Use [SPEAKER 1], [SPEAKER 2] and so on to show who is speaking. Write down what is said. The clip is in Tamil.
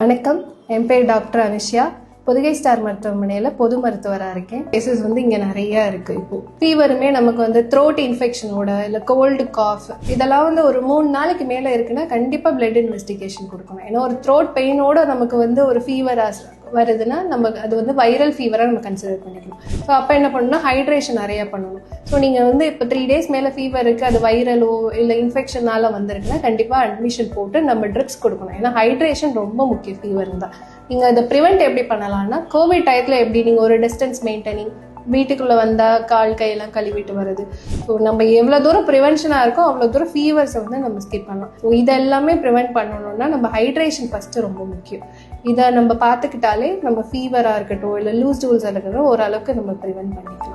[SPEAKER 1] வணக்கம், என் பேர் டாக்டர் அனுஷ்யா. பொதுகை ஸ்டார் மருத்துவமனையில் பொது மருத்துவராக இருக்கேன். கேசஸ் இங்கே நிறைய இருக்குது. இப்போ ஃபீவருமே நமக்கு த்ரோட் இன்ஃபெக்ஷனோட இல்லை கோல்டு காஃப் இதெல்லாம் ஒரு 3 நாளைக்கு மேலே இருக்குன்னா கண்டிப்பாக பிளட் இன்வெஸ்டிகேஷன் கொடுக்கணும். ஏன்னா ஒரு த்ரோட் பெயினோட நமக்கு ஒரு ஃபீவர் வருதுன்னா நமக்கு அது வைரல் ஃபீவராக நம்ம கன்சிடர் பண்ணிக்கணும். ஸோ அப்போ என்ன பண்ணணும்னா ஹைட்ரேஷன் நிறையா பண்ணணும். ஸோ நீங்கள் இப்போ 3 days மேலே ஃபீவர் இருக்குது, அது வைரலோ இல்லை இன்ஃபெக்ஷனால வந்திருக்குன்னா கண்டிப்பாக அட்மிஷன் போட்டு நம்ம ட்ரிப்ஸ் கொடுக்கணும். ஏன்னா ஹைட்ரேஷன் ரொம்ப முக்கியம் ஃபீவர் இருந்தால். நீங்கள் அதை ப்ரிவெண்ட் எப்படி பண்ணலாம்னா, கோவிட் டயத்தில் எப்படி நீங்கள் ஒரு டிஸ்டன்ஸ் மெயின்டைனிங், வீட்டுக்குள்ளே வந்தால் கால் கையெல்லாம் கழுவிட்டு வருது. ஸோ நம்ம எவ்வளோ தூரம் ப்ரிவென்ஷனாக இருக்கோ அவ்வளோ தூரம் ஃபீவர்ஸை நம்ம ஸ்கிப் பண்ணலாம். ஸோ இதெல்லாமே ப்ரிவெண்ட் பண்ணணும்னா நம்ம ஹைட்ரேஷன் ஃபஸ்ட்டு ரொம்ப முக்கியம். இதை நம்ம பார்த்துக்கிட்டாலே நம்ம ஃபீவராக இருக்கட்டும் இல்லை லூஸ் டூல்ஸாக இருக்கட்டும் ஓரளவுக்கு நம்ம ப்ரிவெண்ட் பண்ணிக்கலாம்.